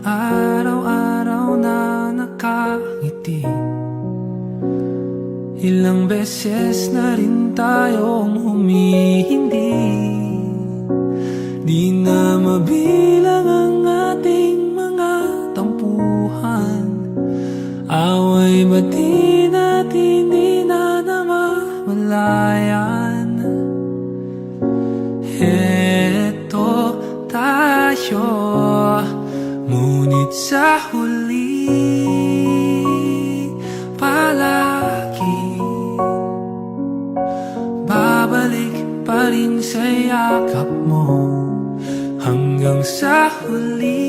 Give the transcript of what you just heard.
araw-araw na nakangiti. Ilang beses na rin tayong humihindi. Di na mabilang ang ating mga tampuhan. Away ba't di natin di na namamalayan? Heto tayo, ngunit sa huli palagi babalik pa rin sa yakap mo. Hanggang sa huli